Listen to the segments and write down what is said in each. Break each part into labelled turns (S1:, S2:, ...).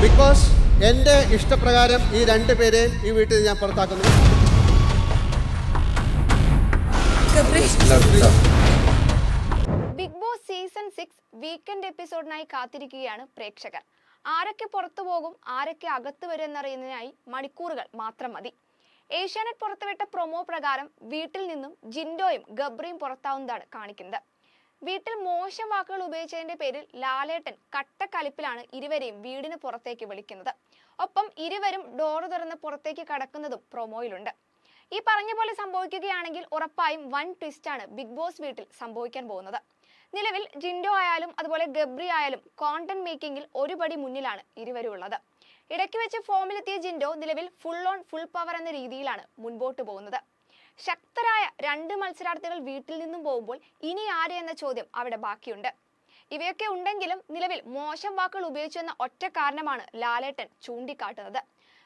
S1: Big boss എൻ്റെ ഇഷ്ടപ്രകാരം ഈ രണ്ടുപേരെയും ഈ വീട്ടിൽ ഞാൻ പുറത്താക്കുന്നു.
S2: ബിഗ് ബോസ് സീസൺ 6 വീക്കെൻഡ് എപ്പിസോഡിനായി കാത്തിരിക്കുകയാണ് പ്രേക്ഷകർ. ആരൊക്കെ പുറത്തു പോകും, ആരൊക്കെ അകത്ത് വരും എന്നറിയുന്നതിനായി മണിക്കൂറുകൾ മാത്രം മതി. ഏഷ്യാനെറ്റ് പുറത്തുവിട്ട പ്രൊമോ പ്രകാരം വീട്ടിൽ നിന്നും ജിൻഡോയും ഗബ്രിയും പുറത്താവുന്നതാണ് കാണിക്കുന്നത്. വീട്ടിൽ മോശം വാക്കുകൾ ഉപയോഗിച്ചതിന്റെ പേരിൽ ലാലേട്ടൻ കട്ടക്കലിപ്പിലാണ് ഇരുവരെയും വീടിന് പുറത്തേക്ക് വിളിക്കുന്നത്. ഒപ്പം ഇരുവരും ഡോറ് തുറന്ന് പുറത്തേക്ക് കടക്കുന്നതും പ്രൊമോയിലുണ്ട്. ഈ പറഞ്ഞ പോലെ സംഭവിക്കുകയാണെങ്കിൽ ഉറപ്പായും വൻ ട്വിസ്റ്റാണ് ബിഗ് ബോസ് വീട്ടിൽ സംഭവിക്കാൻ പോകുന്നത്. നിലവിൽ ജിൻഡോ ആയാലും അതുപോലെ ഗബ്രി ആയാലും കോണ്ടന്റ് മേക്കിംഗിൽ ഒരുപടി മുന്നിലാണ് ഇരുവരും ഉള്ളത്. ഇടയ്ക്ക് വെച്ച് ഫോമിലെത്തിയ ജിൻഡോ നിലവിൽ ഫുൾ ഓൺ ഫുൾ പവർ എന്ന രീതിയിലാണ് മുൻപോട്ട് പോകുന്നത്. ശക്തരായ രണ്ട് മത്സരാർത്ഥികൾ വീട്ടിൽ നിന്നും പോകുമ്പോൾ ഇനി ആര് എന്ന ചോദ്യം അവിടെ ബാക്കിയുണ്ട്. ഇവയൊക്കെ ഉണ്ടെങ്കിലും നിലവിൽ മോശം വാക്കുകൾ ഉപയോഗിച്ചെന്ന ഒറ്റ കാരണമാണ് ലാലേട്ടൻ ചൂണ്ടിക്കാട്ടുന്നത്.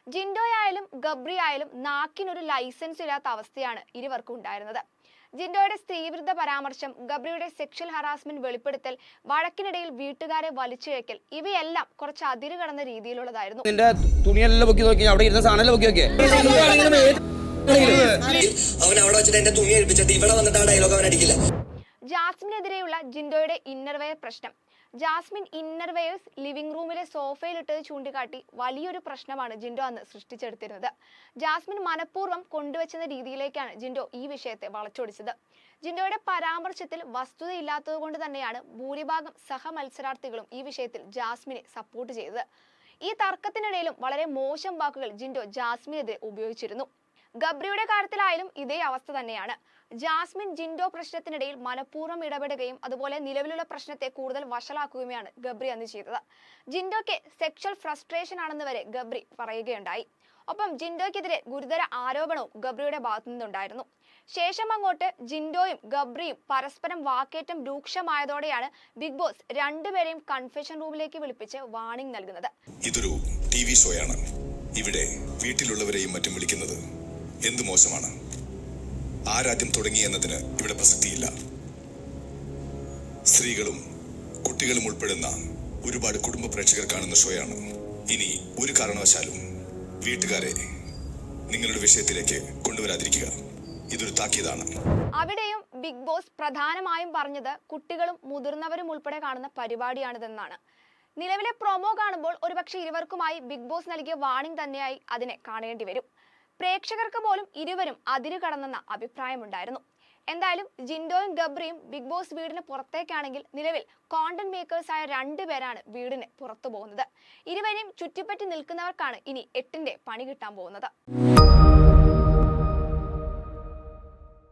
S2: ജിൻഡോ ആയാലും ഗബ്രി ആയാലും നാക്കിനൊരു ലൈസൻസ് ഇല്ലാത്ത അവസ്ഥയാണ് ഇരുവർക്കും ഉണ്ടായിരുന്നത്. ജിൻഡോയുടെ സ്ത്രീവിരുദ്ധ പരാമർശം, ഗബ്രിയുടെ സെക്ഷൽ ഹറാസ്മെന്റ് വെളിപ്പെടുത്തൽ, വഴക്കിനിടയിൽ വീട്ടുകാരെ വലിച്ചിഴക്കൽ, ഇവയെല്ലാം കുറച്ച് അതിര് കടന്ന രീതിയിലുള്ളതായിരുന്നു. ജാസ്മിനെതിരെയുള്ള ജിൻഡോയുടെ ഇന്നർവെയർ പ്രശ്നം. ജാസ്മിൻ ഇന്നർവെയേഴ്സ് ലിവിംഗ് റൂമിലെ സോഫയിലിട്ടത് ചൂണ്ടിക്കാട്ടി വലിയൊരു പ്രശ്നമാണ് ജിൻഡോ അന്ന് സൃഷ്ടിച്ചെടുത്തിരുന്നത്. ജാസ്മിൻ മനഃപൂർവ്വം കൊണ്ടുവച്ചെന്ന രീതിയിലേക്കാണ് ജിൻഡോ ഈ വിഷയത്തെ വളച്ചൊടിച്ചത്. ജിൻഡോയുടെ പരാമർശത്തിൽ വസ്തുതയില്ലാത്തത് കൊണ്ട് തന്നെയാണ് ഭൂരിഭാഗം സഹമത്സരാർത്ഥികളും ഈ വിഷയത്തിൽ ജാസ്മിനെ സപ്പോർട്ട് ചെയ്തത്. ഈ തർക്കത്തിനിടയിലും വളരെ മോശം വാക്കുകൾ ജിൻഡോ ജാസ്മിനെതിരെ ഉപയോഗിച്ചിരുന്നു. ഗബ്രിയുടെ കാര്യത്തിലായാലും ഇതേ അവസ്ഥ തന്നെയാണ്. ജാസ്മിൻ ജിൻഡോ പ്രശ്നത്തിനിടയിൽ മനഃപൂർവ്വം ഇടപെടുകയും അതുപോലെ നിലവിലുള്ള പ്രശ്നത്തെ കൂടുതൽ വഷളാക്കുകയുമാണ് ഗബ്രി അന്ന് ചെയ്തത്. ജിൻഡോയ്ക്ക് സെക്ഷൽ ഫ്രസ്ട്രേഷൻ ആണെന്ന് വരെ ഗബ്രി പറയുകയുണ്ടായി. ഒപ്പം ജിൻഡോയ്ക്കെതിരെ ഗുരുതര ആരോപണവും ഗബ്രിയുടെ ഭാഗത്തു നിന്നുണ്ടായിരുന്നു. ശേഷം അങ്ങോട്ട് ജിൻഡോയും ഗബ്രിയും പരസ്പരം വാക്കേറ്റം രൂക്ഷമായതോടെയാണ് ബിഗ് ബോസ് രണ്ടുപേരെയും കൺഫെഷൻ റൂമിലേക്ക് വിളിപ്പിച്ച് വാർണിംഗ് നൽകുന്നത്.
S3: ഇതൊരു ടിവി ഷോയാണ്. ഇവിടെ വീട്ടിലുള്ളവരെയും മറ്റും വിളിക്കുന്നത് എന്ത് മോശമാണ്. ആരാദ്യം തുടങ്ങി എന്നതിന് ഇവിടെ പ്രസക്തിയില്ല. സ്ത്രീകളും കുട്ടികളും ഉൾപ്പെടുന്ന ഒരുപാട് കുടുംബ പ്രേക്ഷകർ കാണുന്ന ഷോയാണ്. ഇനി ഒരു കാരണവശാലും വീട്ടുകാരെ നിങ്ങളുടെ വിഷയത്തിലേക്ക് കൊണ്ടുവരാതിരിക്കുക. ഇതൊരു താക്കീതാണ്.
S2: അവിടെയും ബിഗ് ബോസ് പ്രധാനമായും പറഞ്ഞത് കുട്ടികളും മുതിർന്നവരും ഉൾപ്പെടെ കാണുന്ന പരിപാടിയാണിതെന്നാണ്. നിലവിലെ പ്രൊമോ കാണുമ്പോൾ ഒരുപക്ഷെ ഇരുവർക്കുമായി ബിഗ് ബോസ് നൽകിയ വാർണിംഗ് തന്നെയായി അതിനെ കാണേണ്ടി വരും. പ്രേക്ഷകർക്ക് പോലും ഇരുവരും അതിര് കടന്നെന്ന അഭിപ്രായമുണ്ടായിരുന്നു. എന്തായാലും ജിൻഡോയും ഗബ്രിയും ബിഗ് ബോസ് വീടിന് പുറത്തേക്കാണെങ്കിൽ നിലവിൽ കോണ്ടന്റ് മേക്കേഴ്സായ രണ്ടുപേരാണ് വീടിന് പുറത്തു പോകുന്നത്. ഇരുവരെയും ചുറ്റിപ്പറ്റി നിൽക്കുന്നവർക്കാണ് ഇനി 8ന്റെ പണി കിട്ടാൻ പോകുന്നത്.